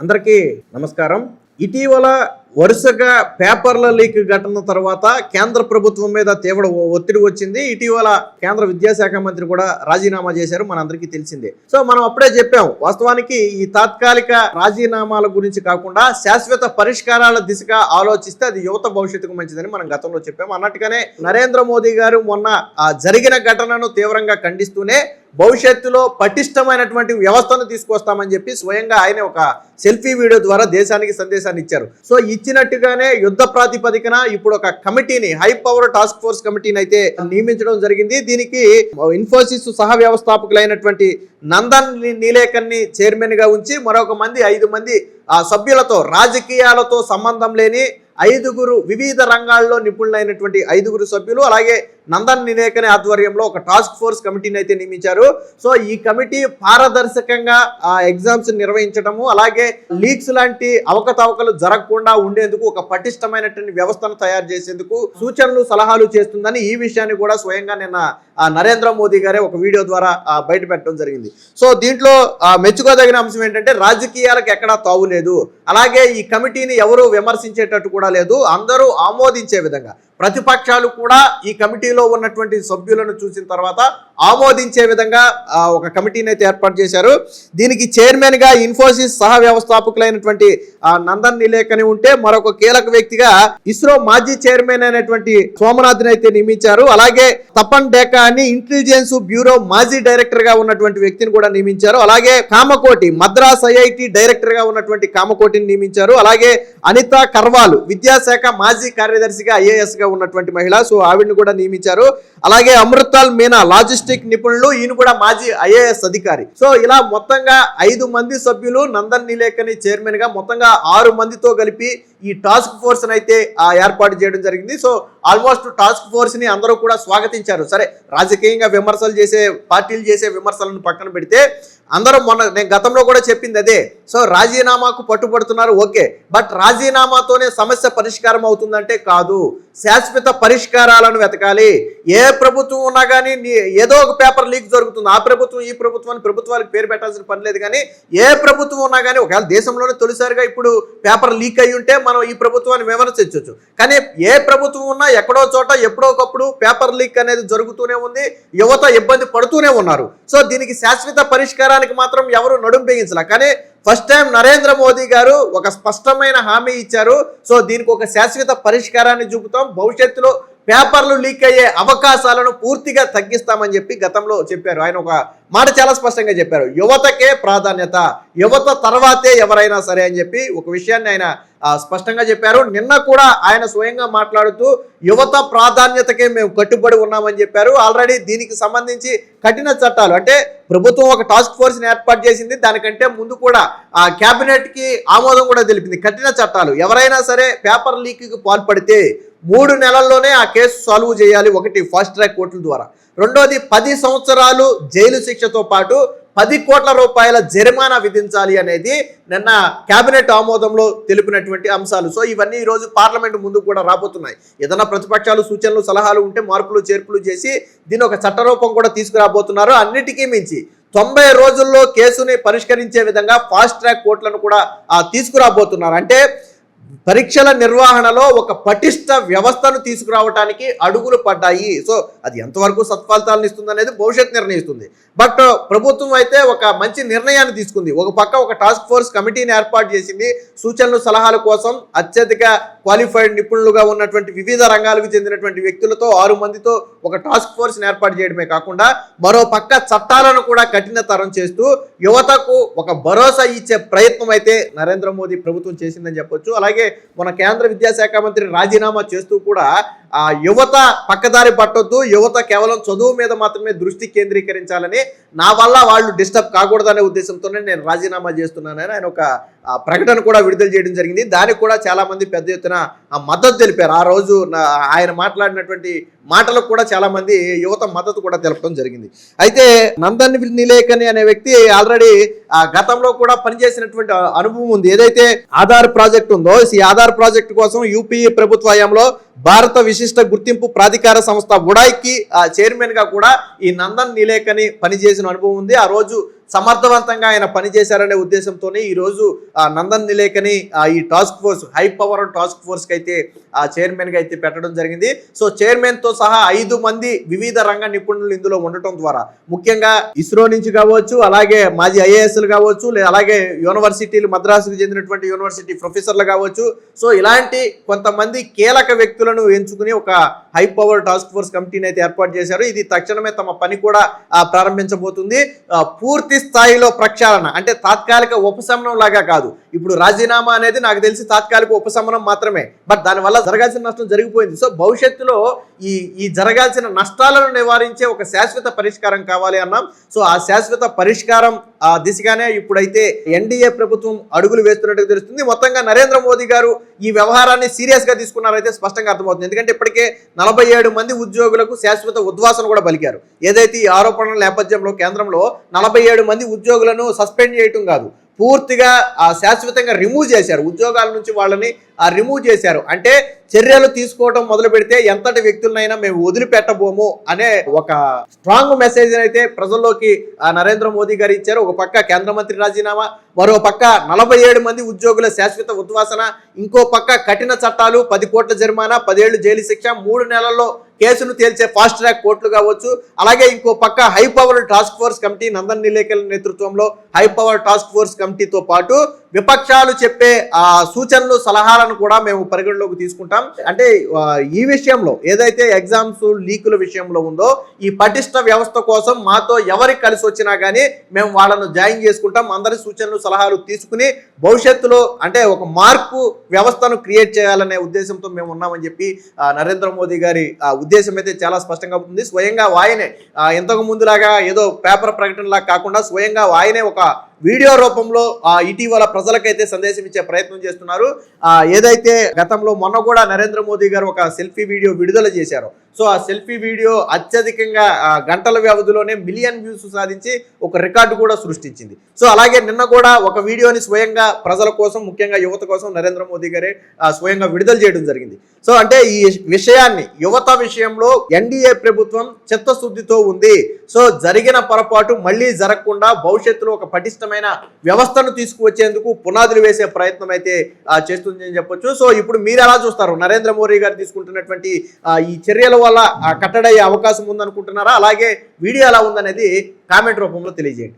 అందరికీ నమస్కారం. ఇటీవల వరుసగా పేపర్ల లీక్ ఘటన తర్వాత కేంద్ర ప్రభుత్వం మీద తీవ్ర ఒత్తిడి వచ్చింది. ఇటీవల కేంద్ర విద్యాశాఖ మంత్రి కూడా రాజీనామా చేశారు, మనందరికీ తెలిసిందే. సో మనం అప్పుడే చెప్పాం, వాస్తవానికి ఈ తాత్కాలిక రాజీనామాల గురించి కాకుండా శాశ్వత పరిష్కారాల దిశగా ఆలోచిస్తే అది యువత భవిష్యత్తుకు మంచిదని మనం గతంలో చెప్పాం. అన్నట్టుగానే నరేంద్ర మోదీ గారు మొన్న జరిగిన ఘటనను తీవ్రంగా ఖండిస్తూనే భవిష్యత్తులో పటిష్టమైనటువంటి వ్యవస్థను తీసుకొస్తామని చెప్పి స్వయంగా ఆయన ఒక సెల్ఫీ వీడియో ద్వారా దేశానికి సందేశాన్ని ఇచ్చారు. సో ఇచ్చినట్టుగానే యుద్ధ ప్రాతిపదికన ఇప్పుడు ఒక కమిటీని, హై పవర్ టాస్క్ ఫోర్స్ కమిటీని అయితే నియమించడం జరిగింది. దీనికి ఇన్ఫోసిస్ సహ వ్యవస్థాపకులైనటువంటి నందన్ నీలేకన్ని చైర్మన్ గా ఉంచి మరొక 5 మంది సభ్యులతో, రాజకీయాలతో సంబంధం లేని 5 వివిధ రంగాల్లో నిపుణులైనటువంటి 5 సభ్యులు, అలాగే నందన్ నీలేకని ఆధ్వర్యంలో ఒక టాస్క్ ఫోర్స్ కమిటీని అయితే నియమించారు. సో ఈ కమిటీ పారదర్శకంగా ఎగ్జామ్స్ నిర్వహించడము, అలాగే లీక్స్ లాంటి అవకతవకలు జరగకుండా ఉండేందుకు ఒక పటిష్టమైనటువంటి వ్యవస్థను తయారు చేసేందుకు సూచనలు సలహాలు చేస్తుందని ఈ విషయాన్ని కూడా స్వయంగా నిన్న నరేంద్ర మోదీ గారే ఒక వీడియో ద్వారా బయట పెట్టడం జరిగింది. సో దీంట్లో మెచ్చుకోదగిన అంశం ఏంటంటే రాజకీయాలకు ఎక్కడా తావు లేదు, అలాగే ఈ కమిటీని ఎవరు విమర్శించేటట్టు కూడా లేదు, అందరూ ఆమోదించే విధంగా, ప్రతిపక్షాలు కూడా ఈ కమిటీలో ఉన్నటువంటి సభ్యులను చూసిన తర్వాత ఆమోదించే విధంగా ఒక కమిటీని అయితే ఏర్పాటు చేశారు. దీనికి చైర్మన్ గా ఇన్ఫోసిస్ సహ వ్యవస్థాపకులైనటువంటి నందన్ నీలేకని ఉంటే, మరొక కీలక వ్యక్తిగా ఇస్రో మాజీ చైర్మన్ అయినటువంటి సోమనాథ్ని అయితే నియమించారు. అలాగే తపన్ డేకా అని ఇంటెలిజెన్స్ బ్యూరో మాజీ డైరెక్టర్ గా ఉన్నటువంటి వ్యక్తిని కూడా నియమించారు. అలాగే కామకోటి, మద్రాస్ ఐఐటి డైరెక్టర్ గా ఉన్నటువంటి కామకోటిని నియమించారు. అలాగే అనితా కర్వాల్, విద్యాశాఖ మాజీ కార్యదర్శిగా ఐఏఎస్ గా ఉన్నటువంటి మహిళ, సో ఆవిడని కూడా నియమించారు. అలాగే అమృతాల్ మీనా, లాజిస్టిక్ నిపుణులు, ఈయన కూడా మాజీ ఐఏఎస్ అధికారి. సో ఇలా మొత్తంగా 5 మంది సభ్యులు, నందన్ నీలేకని చైర్మన్ గా మొత్తంగా 6 మందితో కలిపి ఈ టాస్క్ ఫోర్స్ అయితే ఏర్పాటు చేయడం జరిగింది. సో ఆల్మోస్ట్ టాస్క్ ఫోర్స్ ని అందరూ కూడా స్వాగతించారు. సరే, రాజకీయంగా విమర్శలు చేసే పార్టీలు చేసే విమర్శలను పక్కన పెడితే అందరూ, నేను గతంలో కూడా చెప్పింది అదే. సో రాజీనామాకు పట్టుబడుతున్నారు, ఓకే, బట్ రాజీనామాతోనే సమస్య పరిష్కారం అవుతుందంటే కాదు, శాశ్వత పరిష్కారాలను వెతకాలి. ఏ ప్రభుత్వం ఉన్నా కానీ ఏదో ఒక పేపర్ లీక్ జరుగుతుంది, ఆ ప్రభుత్వం ఈ ప్రభుత్వం అని ప్రభుత్వాలకు పేరు పెట్టాల్సిన పని లేదు. కానీ ఏ ప్రభుత్వం ఉన్నా కానీ, ఒకవేళ దేశంలోనే తొలిసారిగా ఇప్పుడు పేపర్ లీక్ అయ్యి ఉంటే మనం ఈ ప్రభుత్వాన్ని విమర్శించవచ్చు. కానీ ఏ ప్రభుత్వం ఉన్నా ఎక్కడో చోట ఎప్పుడో ఒకప్పుడు పేపర్ లీక్ అనేది జరుగుతూనే ఉంది, యువత ఇబ్బంది పడుతూనే ఉన్నారు. సో దీనికి శాశ్వత పరిష్కారానికి మాత్రం ఎవరు నడుం బిగించలే. కానీ ఫస్ట్ టైం నరేంద్ర మోదీ గారు ఒక స్పష్టమైన హామీ ఇచ్చారు. సో దీనికి ఒక శాశ్వత పరిష్కారాన్ని చూపుతాం, భవిష్యత్తులో పేపర్లు లీక్ అయ్యే అవకాశాలను పూర్తిగా తగ్గిస్తామని చెప్పి గతంలో చెప్పారు. ఆయన ఒక మాట చాలా స్పష్టంగా చెప్పారు, యువతకే ప్రాధాన్యత, యువత తర్వాతే ఎవరైనా సరే అని చెప్పి ఒక విషయాన్ని ఆయన స్పష్టంగా చెప్పారు. నిన్న కూడా ఆయన స్వయంగా మాట్లాడుతూ యువత ప్రాధాన్యతకే మేము కట్టుబడి ఉన్నామని చెప్పారు. ఆల్రెడీ దీనికి సంబంధించి కఠిన చట్టాలు, అంటే ప్రభుత్వం ఒక టాస్క్ ఫోర్స్ని ఏర్పాటు చేసింది, దానికంటే ముందు కూడా క్యాబినెట్ కి ఆమోదం కూడా తెలిపింది. కఠిన చట్టాలు, ఎవరైనా సరే పేపర్ లీక్కి పాల్పడితే 3 నెలల్లోనే ఆ కేసు సాల్వ్ చేయాలి. ఒకటి, ఫాస్ట్ ట్రాక్ కోర్టుల ద్వారా. రెండోది, 10 సంవత్సరాలు జైలు శిక్షతో పాటు 10 కోట్ల రూపాయల జరిమానా విధించాలి అనేది నిన్న కేబినెట్ ఆమోదంలో తెలిపినటువంటి అంశాలు. సో ఇవన్నీ ఈరోజు పార్లమెంట్ ముందు కూడా రాబోతున్నాయి. ఏదైనా ప్రతిపక్షాలు సూచనలు సలహాలు ఉంటే మార్పులు చేర్పులు చేసి దీని ఒక చట్టరూపం కూడా తీసుకురాబోతున్నారు. అన్నిటికీ మించి 90 రోజుల్లో కేసుని పరిష్కరించే విధంగా ఫాస్ట్ ట్రాక్ కోర్టులను కూడా తీసుకురాబోతున్నారు. అంటే పరీక్షల నిర్వహణలో ఒక పటిష్ట వ్యవస్థను తీసుకురావడానికి అడుగులు పడ్డాయి. సో అది ఎంతవరకు సత్ఫలితాలను ఇస్తుంది అనేది భవిష్యత్ నిర్ణయిస్తుంది. బట్ ప్రభుత్వం అయితే ఒక మంచి నిర్ణయాన్ని తీసుకుంది. ఒక పక్క ఒక టాస్క్ ఫోర్స్ కమిటీని ఏర్పాటు చేసింది, సూచనలు సలహాల కోసం అత్యధిక క్వాలిఫైడ్ నిపుణులుగా ఉన్నటువంటి వివిధ రంగాలకు చెందినటువంటి వ్యక్తులతో 6 మందితో ఒక టాస్క్ ఫోర్స్ని ఏర్పాటు చేయడమే కాకుండా మరో పక్క చట్టాలను కూడా కఠినతరం చేస్తూ యువతకు ఒక భరోసా ఇచ్చే ప్రయత్నం అయితే నరేంద్ర మోదీ ప్రభుత్వం చేసిందని చెప్పొచ్చు. అలాగే మన కేంద్ర విద్యాశాఖ మంత్రి రాజీనామా చేస్తూ కూడా యువత పక్కదారి పట్టొద్దు, యువత కేవలం చదువు మీద మాత్రమే దృష్టి కేంద్రీకరించాలని, నా వల్ల వాళ్ళు డిస్టర్బ్ కాకూడదనే ఉద్దేశంతోనే నేను రాజీనామా చేస్తున్నానని ఆయన ఒక ప్రకటన కూడా విడుదల చేయడం జరిగింది. దానికి కూడా చాలా మంది పెద్ద ఎత్తున మద్దతు తెలిపారు. ఆ రోజు ఆయన మాట్లాడినటువంటి మాటలకు కూడా చాలా మంది యువత మద్దతు కూడా తెలపడం జరిగింది. అయితే నందన్ నీలేకని అనే వ్యక్తి ఆల్రెడీ గతంలో కూడా పనిచేసినటువంటి అనుభవం ఉంది. ఏదైతే ఆధార్ ప్రాజెక్ట్ ఉందో, ఈ ఆధార్ ప్రాజెక్ట్ కోసం యూపీఏ ప్రభుత్వ హయాంలో భారత విశిష్ట గుర్తింపు ప్రాధికార సంస్థ ఉడాయ్కి చైర్మన్ గా కూడా ఈ నందన్ నీలేకని పనిచేసిన అనుభవం ఉంది. ఆ రోజు సమర్థవంతంగా ఆయన పనిచేశారనే ఉద్దేశంతోనే ఈ రోజు నందన్ నీలేకని ఈ task force, high power task force కి అయితే చైర్మన్ గా అయితే పెట్టడం జరిగింది. సో చైర్మన్ తో సహా 5 మంది వివిధ రంగ నిపుణులు ఇందులో ఉండటం ద్వారా ముఖ్యంగా ఇస్రో నుంచి కావచ్చు, అలాగే మాజీ ఐఏఎస్లు కావచ్చు, అలాగే యూనివర్సిటీలు, మద్రాసుకు చెందినటువంటి యూనివర్సిటీ ప్రొఫెసర్లు కావచ్చు. సో ఇలాంటి కొంతమంది కీలక వ్యక్తులను ఎంచుకుని ఒక హై పవర్ టాస్క్ ఫోర్స్ కమిటీని అయితే ఏర్పాటు చేశారు. ఇది తక్షణమే తమ పని కూడా ప్రారంభించబోతుంది. పూర్తి స్థాయిలో ప్రక్షాళన అంటే తాత్కాలిక ఉపశమనం లాగా కాదు. ఇప్పుడు రాజీనామా అనేది నాకు తెలిసి తాత్కాలిక ఉపశమనం మాత్రమే, బట్ దానివల్ల జరగాల్సిన నష్టం జరిగిపోయింది. సో భవిష్యత్తులో ఈ జరగాల్సిన నష్టాలను నివారించే ఒక శాశ్వత పరిష్కారం కావాలి అన్నాం. సో ఆ శాశ్వత పరిష్కారం దిశగానే ఇప్పుడైతే ఎన్డీఏ ప్రభుత్వం అడుగులు వేస్తున్నట్టు తెలుస్తుంది. మొత్తంగా నరేంద్ర మోదీ గారు ఈ వ్యవహారాన్ని సీరియస్ గా తీసుకున్నారైతే స్పష్టంగా అర్థమవుతుంది. ఎందుకంటే ఇప్పటికే 47 మంది ఉద్యోగులకు శాశ్వత ఉద్వాసన కూడా పలికారు. ఏదైతే ఈ ఆరోపణల నేపథ్యంలో కేంద్రంలో 47 మంది ఉద్యోగులను సస్పెండ్ చేయటం కాదు, పూర్తిగా శాశ్వతంగా రిమూవ్ చేశారు. ఉద్యోగాల నుంచి వాళ్ళని రిమూవ్ చేశారు. అంటే చర్యలు తీసుకోవడం మొదలు పెడితే ఎంతటి వ్యక్తులనైనా మేము వదిలిపెట్టబోము అనే ఒక స్ట్రాంగ్ మెసేజ్ అయితే ప్రజల్లోకి నరేంద్ర మోదీ గారు ఇచ్చారు. ఒక పక్క కేంద్ర మంత్రి రాజీనామా, మరో పక్క 47 మంది ఉద్యోగుల శాశ్వత ఉద్వాసన, ఇంకో పక్క కఠిన చట్టాలు, 10 కోట్ల జరిమానా, 10 ఏళ్లు జైలు శిక్ష, 3 నెలల్లో కేసును తేల్చే ఫాస్ట్ ట్రాక్ కోర్టులు కావచ్చు. అలాగే ఇంకో పక్క high power task force committee, Nandan Nilekani నేతృత్వంలో హై పవర్ టాస్క్ ఫోర్స్ కమిటీతో పాటు విపక్షాలు చెప్పే సూచనలు, సలహాలను కూడా మేము పరిగణలోకి తీసుకుంటాం. అంటే ఈ విషయంలో ఏదైతే ఎగ్జామ్స్ లీకుల విషయంలో ఉందో, ఈ పటిష్ట వ్యవస్థ కోసం మాతో ఎవరికి కలిసి వచ్చినా కానీ మేము వాళ్ళను జాయిన్ చేసుకుంటాం. అందరి సూచనలు, సలహాలు తీసుకుని భవిష్యత్తులో అంటే ఒక మార్పు వ్యవస్థను క్రియేట్ చేయాలనే ఉద్దేశంతో మేము ఉన్నామని చెప్పి నరేంద్ర మోదీ గారి ఉద్దేశం అయితే చాలా స్పష్టంగా ఉంది. స్వయంగా ఆయనే ఇంతకు ముందులాగా ఏదో పేపర్ ప్రకటనలా కాకుండా స్వయంగా ఆయనే ఒక వీడియో రూపంలో ఇటీవల ప్రజలకైతే సందేశం ఇచ్చే ప్రయత్నం చేస్తున్నారు. ఏదైతే గతంలో మొన్న కూడా నరేంద్ర మోదీ గారు ఒక సెల్ఫీ వీడియో విడుదల చేశారు. సో ఆ సెల్ఫీ వీడియో అత్యధికంగా గంటల వ్యవధిలోనే మిలియన్ వ్యూస్ సాధించి ఒక రికార్డు కూడా సృష్టించింది. సో అలాగే నిన్న కూడా ఒక వీడియోని స్వయంగా ప్రజల కోసం, ముఖ్యంగా యువత కోసం నరేంద్ర మోదీ గారే స్వయంగా విడుదల చేయడం జరిగింది. సో అంటే ఈ విషయాన్ని, యువత విషయంలో ఎన్డీఏ ప్రభుత్వం చిత్తశుద్ధితో ఉంది. సో జరిగిన పొరపాటు మళ్ళీ జరగకుండా భవిష్యత్తులో ఒక పటిష్టమైన వ్యవస్థను తీసుకువచ్చేందుకు పునాదులు వేసే ప్రయత్నం అయితే చేస్తుంది అని చెప్పొచ్చు. సో ఇప్పుడు మీరు ఎలా చూస్తారు? నరేంద్ర మోదీ గారు తీసుకుంటున్నటువంటి ఈ చర్యల వల్ల కట్టడయ్యే అవకాశం ఉందనుకుంటున్నారా? అలాగే వీడియో ఎలా ఉందనేది కామెంట్ రూపంలో తెలియజేయండి.